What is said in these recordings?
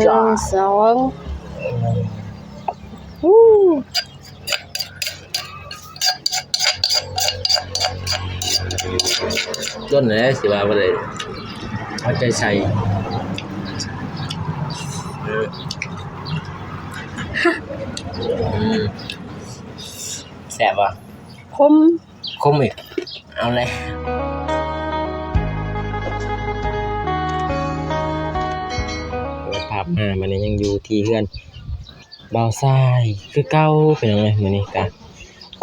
จ้า1 2ต้นไหนสิว่าบ่ได้เอาใจใส่แซ่บว่ะคมคมอีกเอาเลยภาพมามันยังอยู่ที่เฮือนบ่าวทรายคือเก่าเป็นจังไดมื้อนี้กะ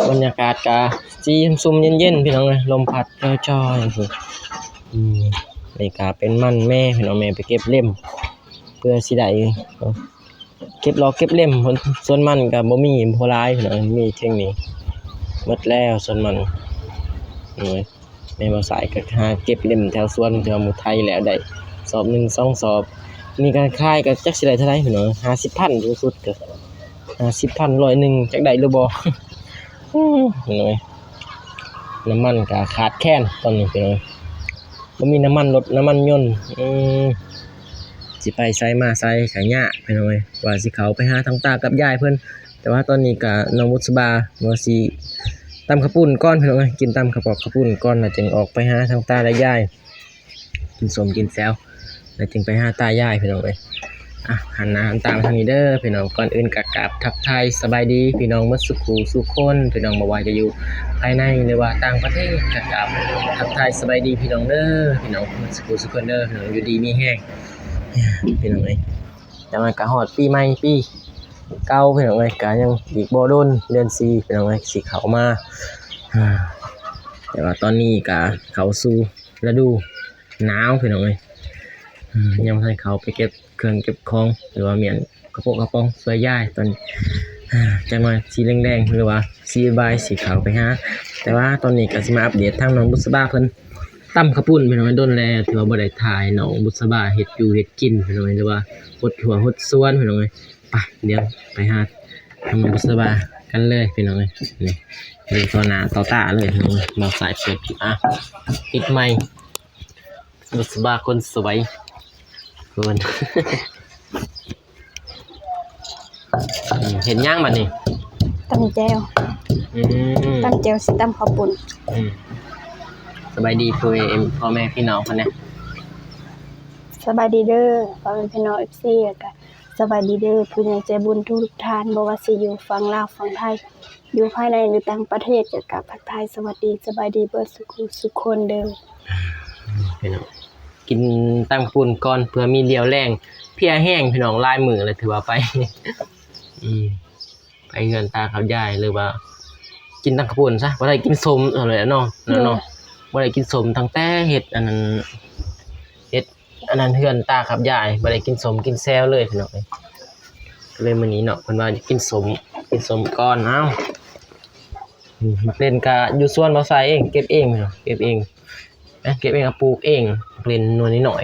บรรยากาศกะสีซุ่มๆเย็นๆพี่น้องเอ้ยลมพัดจ้อยๆจังซี่นี่ก็เป็นมันแม่พี่น้องแม่ไปเก็บเล่มเพื่อสิได้เก็บลอกเก็บเล่มส่วนมันก็บ่มีบ่หลายพี่น้องมีเท่งนี้หมดแล้วส่วนมันแม่บ่สายก็หาเก็บเล่มแถวสวนแถวหมู่ไทยแล้วได้สอบ1 2สอบมีการขายก็จักสิได้เท่าใดพี่น้อง50,000สูงสุดก็50,000 100จักได้หรือบ่พี่น้องน้ำมันก็ขาดแคลนตอนนี้พี่น้องบ่มีน้ำมันรถน้ำมันยนต์สิไปไสมาไสก็ยากพี่น้องว่าสิเข้าไปหาทางตากับยายเพิ่นแต่ว่าตอนนี้ก็น้องบุษบาว่าสิตำข้าวปุ้นก่อนพี่น้องกินตำข้าวปุ้นก่อนแล้วจึงออกไปหาทางตาและยายกินส้มกินแซวแล้วจึงไปหาตายายพี่น้องหันหน้าหันตามาทางนี้เด้อพี่น้องก่อนอื่นก็กราบทักทายสบายดีพี่น้องหมดสุขสุขคนพี่น้องบ่ว่าจะอยู่ภายในหรือว่าต่างประเทศก็กราบทักทายสบายดีพี่น้องเด้อพี่น้องหมดสุขสุขคนเด้อพี่น้องอยู่ดีมีแฮงพี่น้องแต่มันก็ฮอดปีใหม่ปีเก่าพี่น้องก็ยังอีกบ่โดนเดือน4พี่น้องสิเข้ามาแต่ว่าตอนนี้ก็เข้าสู่ฤดูหนาวพี่น้องยังให้เขาไปเก็บเครื่องเก็บของหรือว่าเมียนกระโปงกระป๋องสวยย่ายตอนจังหวะสีแดงๆหรือว่าสีใบสีขาวไปฮะแต่ว่าตอนนี้ก็สิมาอัปเดตทางน้องบุษบาเพิ่นตำข้าวปุ้นพี่น้องโดนแล้วถือว่าบ่ได้ถ่ายน้องบุษบาเฮ็ดอยู่เฮ็ดกินพี่น้องหรือว่าหดหัวหดสวนพี่น้องไปเดี๋ยวไปหาทางน้องบุษบากันเลยพี่น้องนี่ตัวหน้าต่อตาเลยพี่น้องมาสายเปิดปิดไมค์บุษบาคนสวยคนเห็นย่างบัดนี้ตำแจ่วตำแจ่วสิตำข้าวปุ้นสบายดีพ่อแม่พี่น้องคนนี้สบายดีเด้อพ่อแม่พี่น้อง FC ก็สบายดีเด้อผู้ใหญ่ใจบุญทุกท่านบ่ว่าสิอยู่ฝั่งลาวฝั่งไทยอยู่ภายในหรือต่างประเทศก็กราบทักทายสวัสดีสบายดีเบิดสุขคนเด้อพี่น้องกินตั้งปุ่นก่อนเพื่อมีเดียวแรงเพียแห้งพี่น้องลายมือเลยถือว่าไปไปเงินตาเขายายหรือว่ากินตั้งปุ่นซะบ่ได้กินสมอะไรเนาะบ่ได้กินสมทั้งแต่เฮ็ดอันนั้นเฮือนตาครับยายบ่ได้กินสมกินแซวเลยพี่น้องก็เลยมื้อนี้เนาะเพิ่นว่าจะกินสมก่อนมาเล่นกะอยู่สวนบ่ใส่เองเก็บเองพี่น้องเก็บเองปลูกเองเล่นนวลนิดหน่อย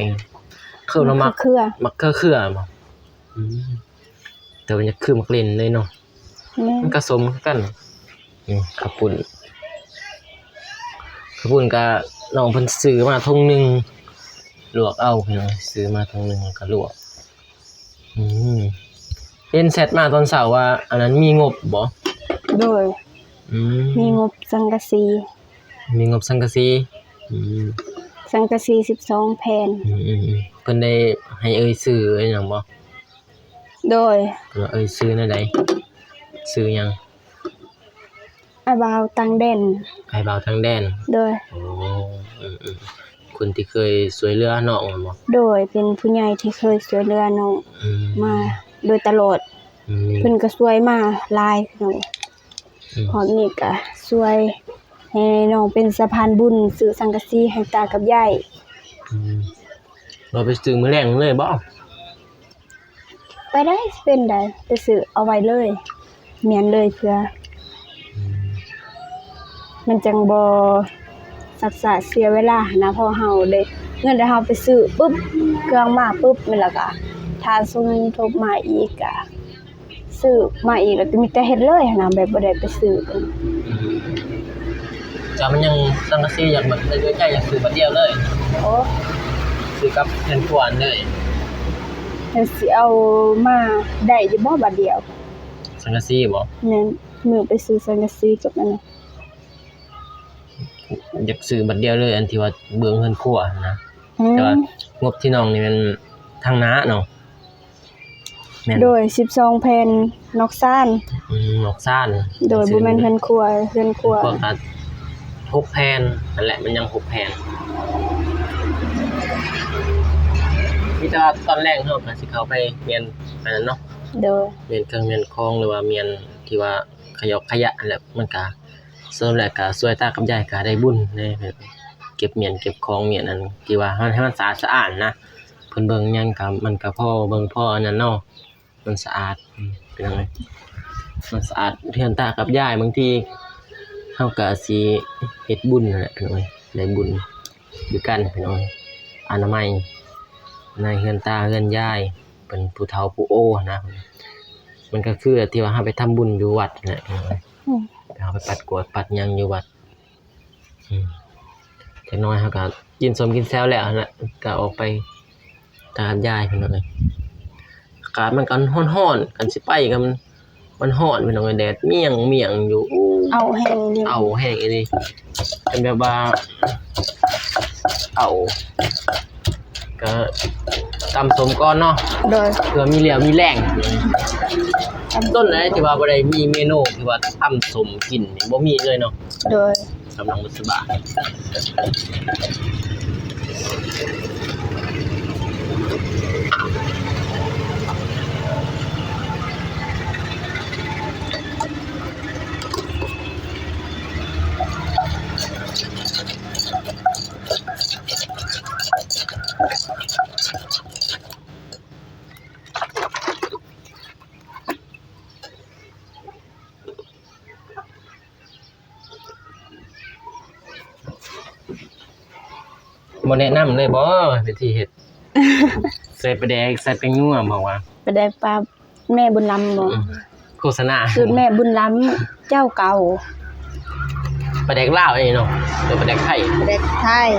คือเรามักเครือบ่แต่มันจะคือมักเล่นเลยเนาะมันก็สมกันข้าวปุ้นก็น้องเพิ่นซื้อมาถุงนึงลวกเอาพี่น้องซื้อมาถุงนึงก็ลวกเห็นแชทมาตอนเช้าว่าอันนั้นมีงบบ่โดยมีงบสังกะสีสังกะสี12แผ่นเพิ่นได้ให้เอ่ยชื่อหยังบ่โดยเอ่ยชื่อแนวใดชื่อหยังไอ้บ่าวต่างแดนโดยโอ้คนที่เคยช่วยเหลือน้องบ่โดยเป็นผู้ใหญ่ที่เคยช่วยเหลือน้องมาโดยตลอดเพิ่นก็ช่วยมาหลายน้องพอนี้ก็ช่วยให้น้องเป็นสะพานบุญซื้อสังกะสีให้ตากับยายเราไปซื้อมื้อแลงเลยบ่ไปได้เป็นได้ไปซื้อเอาไว้เลยเมียนเลยเพื่อมันจังบ่สักษาเสียเวลานะพอเฮาได้เงินได้เฮาไปซื้อปุ๊บเครื่องมาปุ๊บนั่นล่ะก็ถ้าส่งโทรมาอีกก็ซื้อมาอีกแล้วก็มีแต่เฮ็ดเลยนะแบบบ่ได้ไปซื้อจ้ามันยังสังกะสีอยากแบบใกล้ๆอยากซื้อบัดเดียวเลยโอ้ซื้อกับเงินกวนเลย แล้วสิเอามาได้อยู่บ่บัดเดียว สังกะสีบ่ แม่นมื้อไปซื้อสังกะสีกับอันนั้น อยากซื้อบัดเดียวเลยอันที่ว่าเบื้องเฮือนครัวนะ อื แต่ว่าม งบที่น้องนี่มันทางน้าเนาะแม่น โดย12แผ่นนอกซ่าน นอกซ่าน โดยบ่แม่นเฮือนครัว พวกก็6แผ่นนั่นแหละมันยัง6แผ่นมีแต่ว่าตอนแรกเฮาก็สิเข้าไปเรียนอันนั้นเนาะ โดย เรียนเครื่องเรียนคองหรือว่าเรียนที่ว่าขยอกขยะนั่นแหละมันก็ส่วนแรกก็ช่วยตากับยายก็ได้บุญในเก็บเมียนเก็บของเมียนอันที่ว่าให้มันสะอาดสะอ้านนะเพิ่นเบิ่งหยังก็มันก็พอเบิ่งพออันนั้นเนาะมันสะอาดเป็นจังไดมันสะอาดเทือนตากับยายบางทีเฮาก็สิเฮ็ดบุญนั่นแหละพี่น้องได้บุญด้วยกันพี่น้องอนามัยในเฮือนตาเฮือนยายเป็นผู้เฒ่าผู้โอ้นะมันก็คือที่ว่าเฮาไปทำบุญอยู่วัดนั่นแหละพี่น้อง อืม เฮาไปปัดกวาดปัดหยังอยู่วัดจักหน่อยเฮาก็กินส้มกินแซวแล้วนั่นแหละก็ออกไปตามยายพี่น้องเอ้ยอากาศมันก็ร้อนๆกันสิไปก็มันร้อนพี่น้องเอ้ยแดดเมี่ยงอยู่ เอาแห้งนี่ เอาแห้งอีหลีเป็นแบบว่าเอาก็ตำส้มก่อนเนาะ โดย เพื่อมีเหลี่ยวมีแรงต้นไหนที่ว่าบ่ได้มีเมนูที่ว่าตำส้มกินนี่บ่มีเลยเนาะ โดย กำลังบ่สบายบ่แนะนำเลยบ่วิธีเฮ็ด ใส่ปลาแดกใส่แป้งนัวบอกว่า ไปได้ปลาแม่บุญล้ำบ่ โฆษณา สูตรแม่บุญล้ำเจ้าเก่า ปลาแดกลาวนี่เนาะหรือปลาแดกไทย เด็กไทย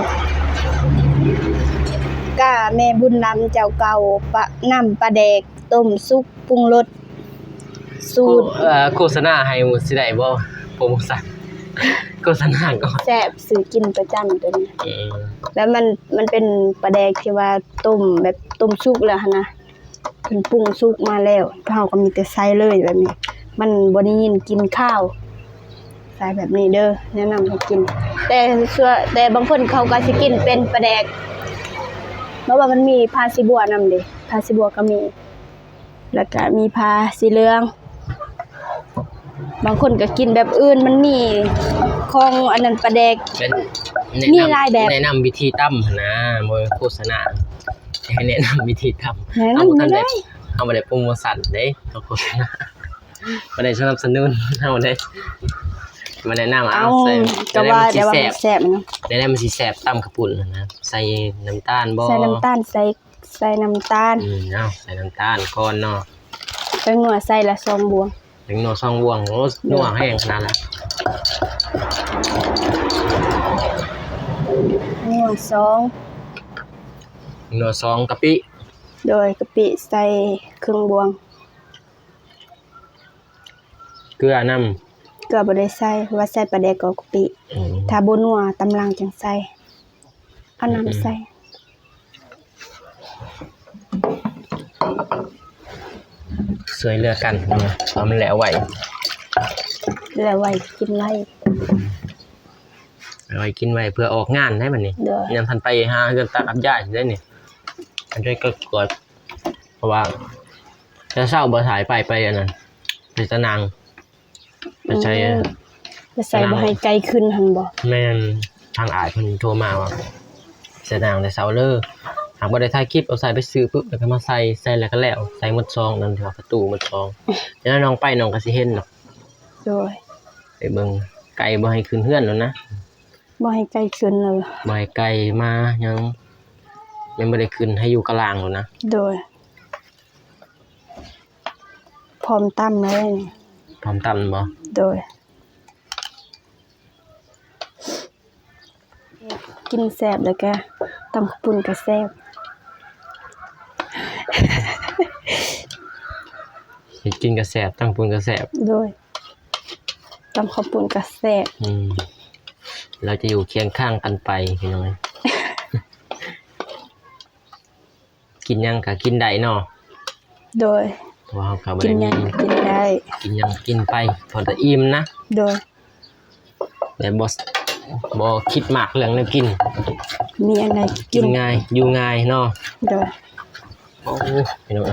ก้าแม่บุญล้ำเจ้าเก่าปะน้ำปลาแดกต้มสุกปรุงรสสูตร โฆษณาให้หมดสิได้บ่โปรโมชั่นโฆษณาก่อน แซ่บซื้อกินประจำตัวนี้ อืม แล้วมันเป็นปลาแดกที่ว่าต้มแบบต้มสุกแล้วหั่นนะเพิ่นปรุงสุกมาแล้วเฮาก็มีแต่ใส่เลยแบบนี้ มันบ่ได้ยินกินข้าวใส่แบบนี้เด้อแนะนำให้กิน แต่บางคนเขาก็สิกินเป็นปลาแดกเพราะว่ามันมีพาสีบัวนำเด้พาสีบัวก็มี แล้วก็มีพาสีเหลือง บางคนก็กินแบบอื่นมันมีของอันนั้นปลาแดก เป็น มีหลายแบบ แนะนำวิธีตำนะบ่โฆษณาให้แนะนำวิธีตำ แนะนำไม่ได้ เอาบ่ได้โปรโมชั่นเด้เอาโฆษณาบ่ได้สนับสนุนเอาบ่ได้มาแนะนำ เอา ใส่ ก็ว่า จะ แต่ว่า ได้ มันแซ่บเนาะ ได้มันสิแซ่บตำข้าวปุ้นนะใส่น้ำตาลบ่ ใส่น้ำตาลใส่น้ำตาล เอาใส่น้ำตาลก่อนเนาะ ไปหนัวใส่ละ2บวง ถึงโนซองวงโอ้นัวแห้งขนาดละ หนัว2 โนซองกะปิ โดยกะปิใส่ครึ่งบวง เกลือน้ เกลือบ่ได้ใส่เพราะว่าใส่ปลาแดกกับกะปิ ำ ถ้าบ่นัวตำลังจังใส่เอาน้ำใส่ สวยเลือกันเอามันแล้วไหว แล้วไว้กินไว้ เอาไว้กินไว้เพื่อออกงานได้มันนี่ เด้อ ยังทันไปหาเงินตากับยายได้นี่อันนี้ก็กดเพราะว่าจะเศร้าบ่สายไปอันนั้นไปตะนางไปใช้ จะใส่บ่ให้ไกลขึ้นหั่นบ่ แม่นทางอายเพิ่นโทรมาว่าเสยนางแต่เช้าเลยหากบ่ได้ถ่ายคลิปเอาใส่ไปซื้อปุ๊บแล้วก็มาใส่แล้วก็แล้วใส่หมดซองนั่นที่ว่าประตูหมดซองแล้วน้องไปน้องก็สิเห็นดอก โดย ไปเบิ่งไก่บ่ให้ขึ้นเฮือนแล้วนะ บ่ให้ไกลขึ้นเลย บ่ให้ไก่มายังบ่ได้ขึ้นให้อยู่กลางแล้วนะ โดยพร้อมตำเลยนี่ พร้อมตํบ่ โดย กินแซ่บแล้วก็ตำข้าวปุ้นก็แซ่บ เฮ็ดกินก็แซ่บตั้งปุนก็แซ่บ โดยตำข้าวปุ้นก็แซ่บ เราจะอยู่เคียงข้างกันไปพี่น้อง กินหยังก็กินได้เนาะ โดย เพราะว่าเราก็บ่ กิน ได้ หยัง มี กินได้ กินหยังกินไปพอแต่อิ่มนะ โดย แต่บ่คิดมากเรื่องแนวกิน มีอันใดกิ กิ น นง่ายอยู่ง่ายเนาะ โดย โอ้พี่น้อง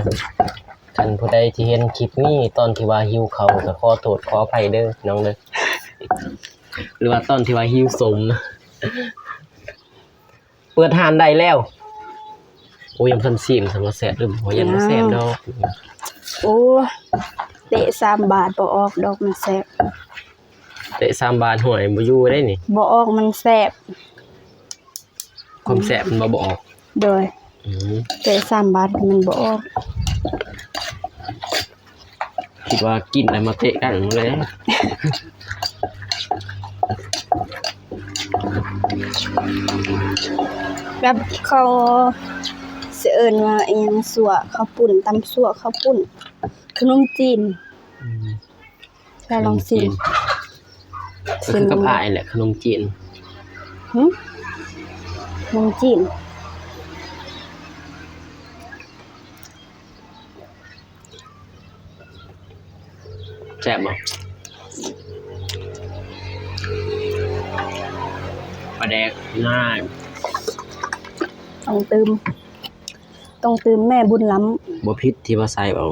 คันผู้ใดที่เห็นคลิปนี้ตอนที่ว่าหิวเขาวก็ขอโทษขออภัยเด้อพี่น้องเด้อ หรือว่าตอนที่ว่าหิวสมนะเปิดหานได้แล้วโอ้ยยังทันซีมสำหรับแซ่บหรือบ่ยังบ่แซ่บดอก โอ้เตะ3 บาทบ่ออกดอกมันแซ่บ เตะ3 บาทหวยบ่อยู่ได้นี่ บ่ออกมันแซ่บ ความแซ่บมันบ่ออก โดย อืม เตะ3 บาทมันบ่ออก คิดว่ากินอะไรมาเตะกันเลย แบบเขาสิเอิ้นว่าอิหยังสั่วข้าวปุ้นตำสั่วข้าวปุ้นขนมจีนแล้วลองชิม ก็คือกับอ้ายแหละขนมจีน หึขนมจีน แซ่บบ่ปลาแดกง่าย ต้องตื่มแม่บุญล้ำ บ่ผิดที่ว่าใส่เอา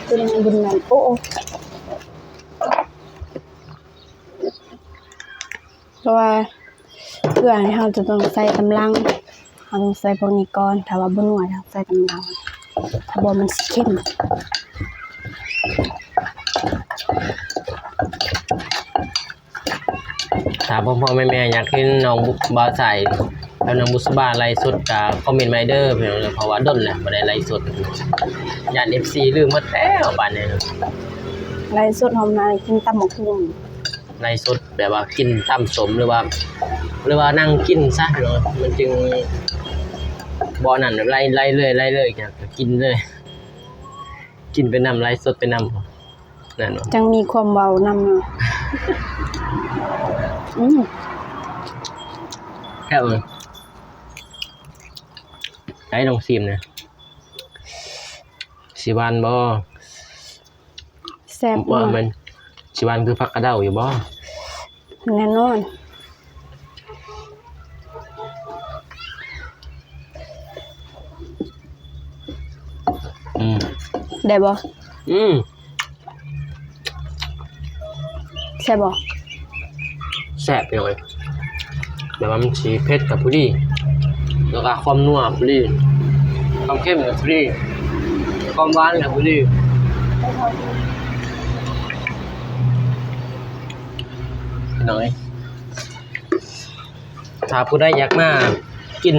ตื่มแม่บุญล้ำโอ้เพราะว่าเพื่อให้เราจะต้องใส่กำลังเราต้องใส่พวกนี้ก่อนถ้าว่าบ่นัวเราใส่กำลังถ้าบ่มันสิเข้ม ถ้าพ่อๆแม่ๆอยากเห็นน้องบ่าวใส่แล้วน้องบุษบาไลฟ์สดก็คอมเมนต์มาเด้อพี่น้องเพราะว่าดนแหละบ่ได้ไลฟ์สดญาติ FC ลืมหมดแล้วบัดนี้ ไรสดหอมนากินตำบักหุ่ง ไลฟ์สดแบบว่ากินตำสมหรือว่านั่งกินซะเนาะมันจึงบ่นั่นไล่เลยก็กินเลย กินไปนำไลฟ์สดไปนำนั่นเนาะ จังมีความเว้านำเนาะ แค่ได้ลองซิมนะสิหวานบ่ แซ่บ ว่า มา มันสิหวานคือผักกระเดาอยู่บ่ แน่นอน ได้บ่ แซ่บบ่ แซ่บไปเลยแบบว่ามันสีเผ็ดกับพอดีแล้วก็ความนัวพอดีความเข้มกับพอดีความหวานกับพอดีน้อยถ้าผู้ใดอยากมากิน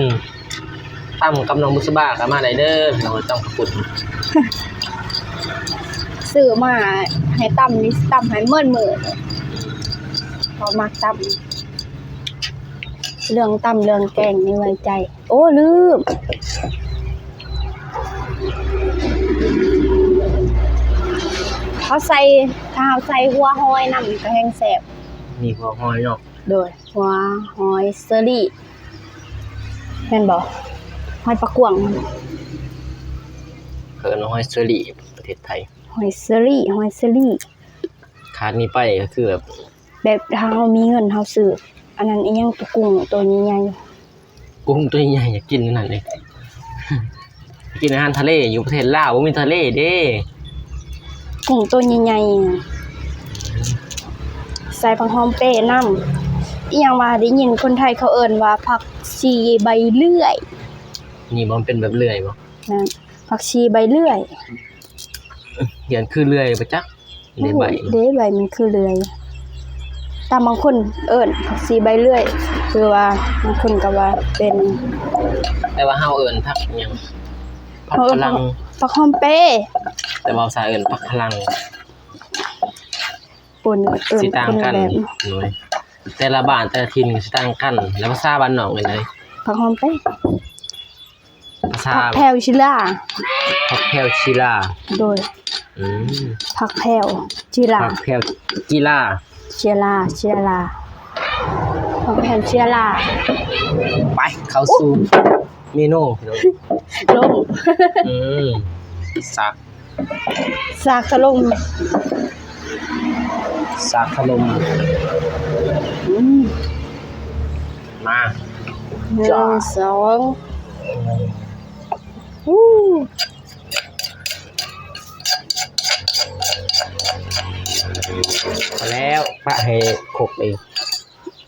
ตั้มกับน้องบุษบาก็มาได้เด้อน้องต้องขอบคุณ ซื้อมาให้ตำนี่ตำให้เมิดมื้อพอมักตำเรื่องตำเรื่องแกงนี่ไว้ใจ โอ้ลืมเขาใส่ถ้าเขาใส่หัวหอยนำก็แห้งแซ่บ มีหัวหอยเนาะ โดยหัวหอยเซอรี่แม่นบ่หอยปลากวาง เกินหอยเชอรี่ประเทศไทย หอยเซอรี่ ขาดนี้ไปก็คือแบบ แบบถ้าเรามีเงินเราซื้ออันนั้นอีหยังตัวกุ้งตัวใหญ่ กุ้งตัวใหญ่อยากกินขนาดนี้ กินอาหารทะเลอยู่ประเทศลาวบ่มีทะเลเด้ ๆกุ้งตัวใหญ่ๆน่ะใส่ผักหอมเป้นำอีหยังว่าได้ยินคนไทยเขาเอิ้นว่าผักชีใบเลื่อย นี่บ่มันเป็นแบบเลื่อยบ่ นั่นผักชีใบเลื่อย เขียนคือเลื่อยบ่จักในใบ เด้ใบมันคือเลื่อยตามบางคนเอิ้นผักชีใบเลื่อยคือว่าบางคนก็ว่าเป็น แต่ว่าเฮาเอิ้นผักหยังผักพลัง ผักหอมเป้ แต่ว่าภาษาเอิ้นผักพลัง ปุ่นเอิ้น สิต่าง คน กัน แบบ หน่อย แต่ละบ้านแต่ละถิ่นก็สิต่างกันแล้วภาษาบ้านนอกเป็นได ผักหอมเป้ ภาษา ผักแพรวชิล่า ผักแพรวชีลา โดย อืม ผักแพรวจิรา ผักแพรวกีฬา เชียราผักแพรวเชียรา ไปเข้าสู่เมนูพี่น้อง ลง อืมสัก สากสะลง สักขนม อืม มา 1 2อู้ พอแล้วปะให้ครบเอง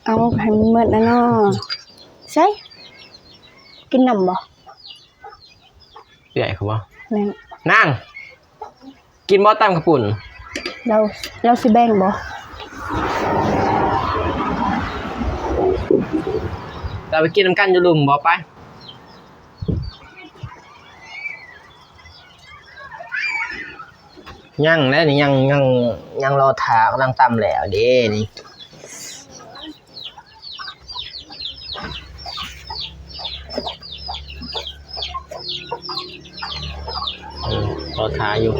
เอาให้มันหมดแล้วเนาะใช่กินน้ำบ่ ใหญ่ครับว่า แม่ง นั่ง กินบ่ตำกระปุ่น เราสิแบ่งบ่ เราไปกินน้ำกันอยู่ลุมบ่ไปยังแล้วนี่ยังรอถากำลังตำแล้วเด้นี่รอทาอยู่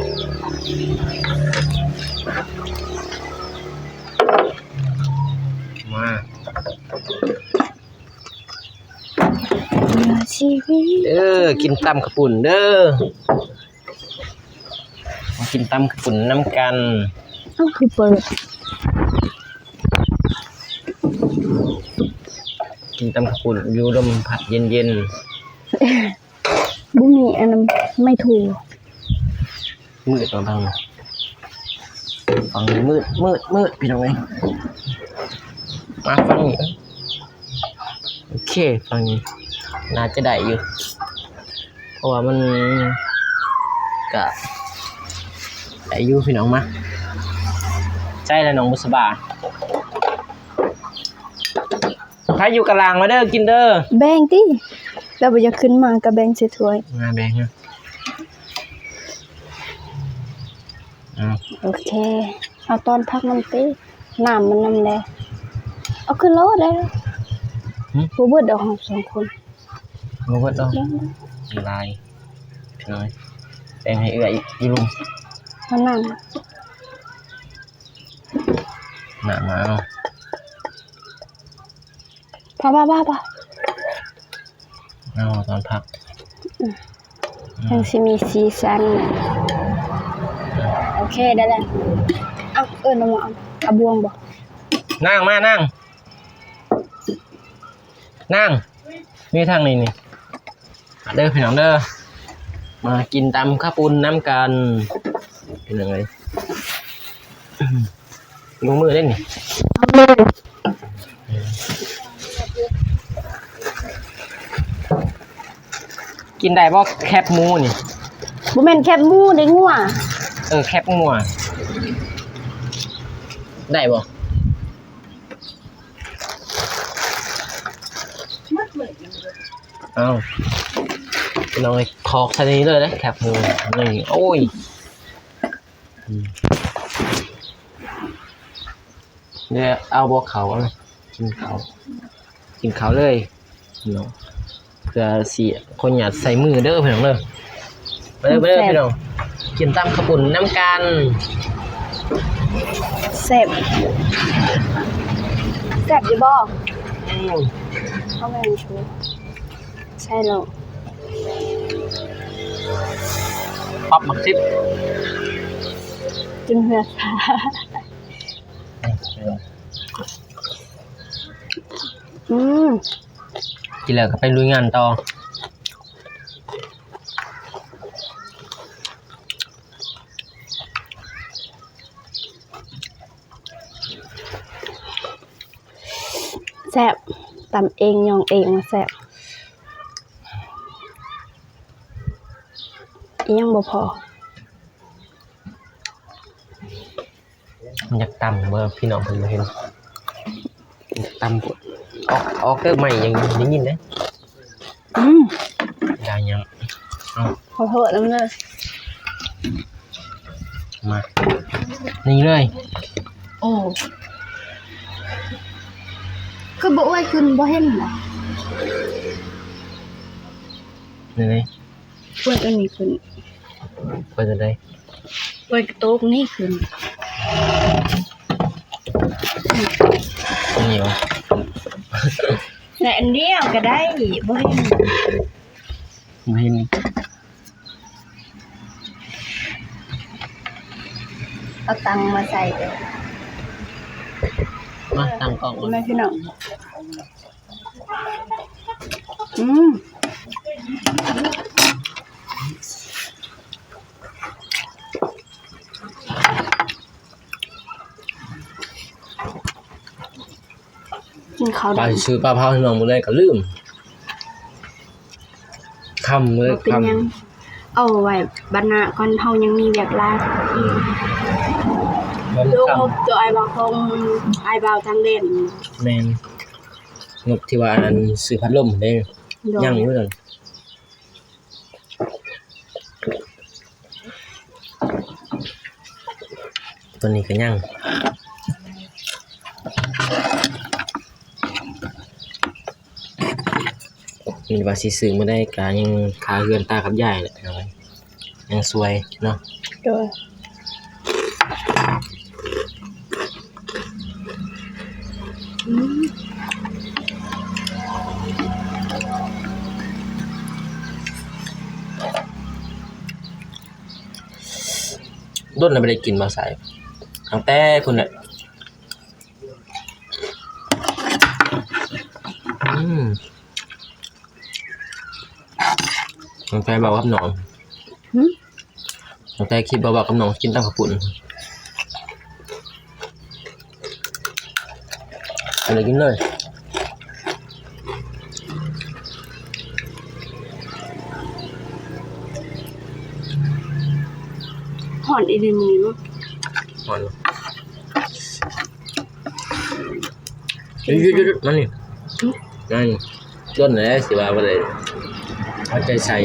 มา ชีวิต กินตำกระปุ่นเด้อมากินตำกระปุ่นน้ำกัน เอ้าคือเปิด กินตำกระปุ่นอยู่ลมพัดเย็น บ่มีอันนั้นไม่ถูก ๆมืดมาบ้างฟังนี้มืดพี่น้องเอ้ยมาฟังนี้โอเคฟังนี้น่าจะได้อยู่เพราะว่ามันก็ได้อยู่พี่น้องมาใจแล้วน้องบุษบาใครอยู่กลางมาเด้อกินเด้อ แบ่งติแล้วบ่อยากขึ้นมาก็แบ่งใส่ถ้วย มาแบงค์เอา โอเคเอาตอนพักน้ำติน้ำมันนำแลเอาขึ้นรถได้บ่เบิดดอกของ2คน บ่เบิดดอก แบ่ง ลายพี่น้อยแบ่งให้เอื้ออีลุง เอานั่ง หน้ามาเอา พาเอาตอนพัก ยังสิมีสีสันโอเคได้แล้วเอาน้ำเอาบวงบ่ นั่งมานั่งมีทางนี้นี่เด้อพี่น้องเด้อมากินตำข้าวปุ้นน้ำกันเป็นยังไงลงมือเล่นนี่กินได้บ่แคบหมูนี่ บ่แม่นแคบหมูได้งัว แคบงัวได้บ่เอาน้องไอ้คอกทันนี้เลยนะแคบหมูนี่โอ้ยเนี่ยเอาบ่เขาเลยกินเขาเลยเนาะเพื่อสิคนอยากใส่มือเด้อพี่น้องเด้อไปเด้อพี่น้องกินตำข้าวปุ้นน้ำกัน แซ่บอยู่บ่เอาแม่นชูใช่แล้ว ป๊อปมักซิป จนเหือดค่ะม กินแล้วก็ไปลุยงานต่อแซ่บตำเองยองเองแซ่บอีหยังบ่พอ มันอยากตำเมื่อพี่น้องเพิ่นมาเห็นตำปวดออกเด้อใหม่ยังได้ยินเด้ ได้ยังเอา ขอโทษนำเด้อ มานี่เลย โอ้ คือบ่ไว้ขึ้นบ่เห็นล่ะ นี่ไง ไว้อันนี้ขึ้น เปิดได้ ไว้กระโต๊ะนี่ขึ้น นี่วะ แต่อันเดียวก็ได้บ่เห็น ไม่เห็น เอาตังค์มาใส่เด้อ มาตั้งกล้อง แม่พี่น้องกินข้าว ไป ดำ ซื้อปลาเผาให้น้องหมดเลยก็ลืมคำเลย บ่เป็น คำ หยังเอาไว้บัดหน้าก่อนเฮายังมีเวียกหลาย มัน ลูก ค งบตัวไอ้บ่าวคงไอ้บ่าวทางเล่น ำแมนงบที่ว่าอันซื้อพัดลมได้ยังอยู่นั่นตัวนี้ก็ยังมีว่าสิซื้อมาได้ก็ยังคาเรือนตากับยายแหละเอาไว้ยังสวยเนาะ โดย ด้นเราไม่ได้กินมาใส่ตั้งแต่คุณเนี่ยตั้งแต่บอกกับน้อง หึ ตั้งแต่คิดบอกกับน้องกินตั้งขับปุ่นอะไรกินเลย หอนอีเดนนี่มั้ง หอนหยุดนั่นนี่นั่นด้นไหนสิว่าอะไรเอาใจใส่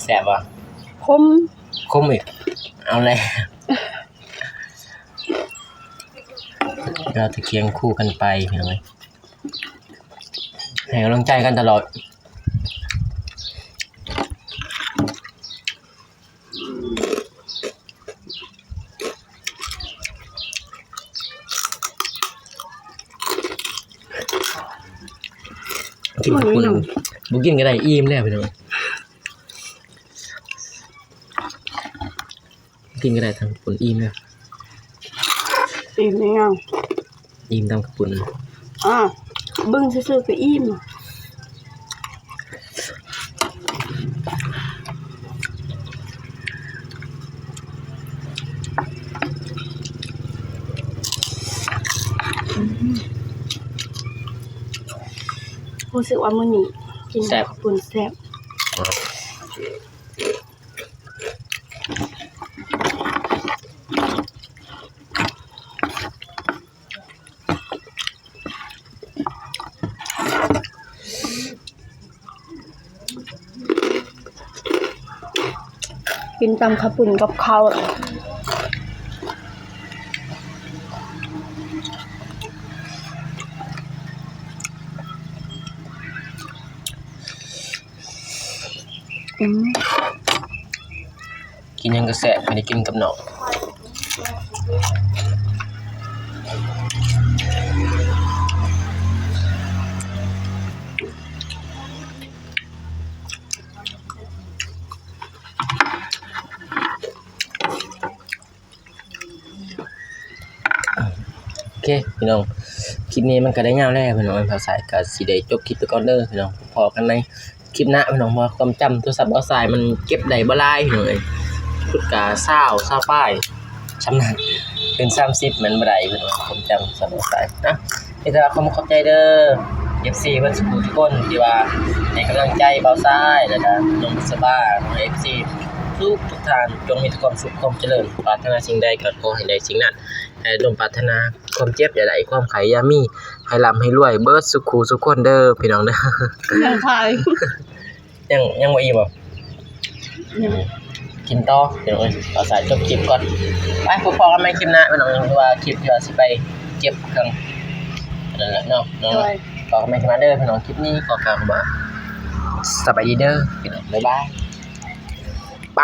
แสบว่ะ คม คมอีกเอาเลยเราจะเคียงคู่กันไปเห็นไหมให้กำลังใจกันตลอดกินกับคุณบุกินก็ได้อิ่มแล้วไปเลยกินก็ได้ทั้งปุ่นอิ่มแล้ว อีกแล้ว อิ่มตามกับปุ่น เบิ่งซื่อๆก็อิ่มรู้สึกว่ามื้อนี้กินข้าวปุ้นแซ่บกินตำข้าวปุ้นกับข้าวกินยังกระแสไม่ได้กินกับหนองโอเคพี่น้องคลิปนี้มันก็ได้ยาวแล้วพี่น้องภาษาก็สิได้จบคลิปไปก่อนเด้อพี่น้องพอกันในคลิปหน้าพี่น้องว่าความจำโทรศัพท์เอาสายมันเก็บได้บ่หลายพี่น้องเอ้ยพุดกา20ป้ายชำนาญเป็น30มันบ่ได้พี่น้องความจำโทรศัพท์เอาสายนะนี่ถ้าขอบใจเด้อ FC เพิ่นทุกคนที่ว่าให้กำลังใจเบาซ้ายแล้วก็น้องสบาน้อง FC ทุกท่านจงมีแต่ความสุขความเจริญปรารถนาสิ่งใดก็ขอให้ได้สิ่งนั้นให้ดมปรารถนาความเจ็บอย่าได้ความไขอย่ามีให้ร่ำให้รวยเบิดสุขสุขคนเด้อพี่น้องเด้อ ยังขาย ยังบ่อิ่มบ่ ยัง กินต่อพี่น้องเอ้ยเอาสายจบคลิปก่อนไปพบกันใหม่คลิปหน้าพี่น้องเพราะว่าคลิปที่ว่าสิไปเก็บเครื่องนั่นแหละเนาะเนาะพบกันใหม่คลิปหน้าเด้อพี่น้องคลิปนี้ขอกล่าวคำว่าสบายดีเด้อพี่น้องบ๊ายบายไป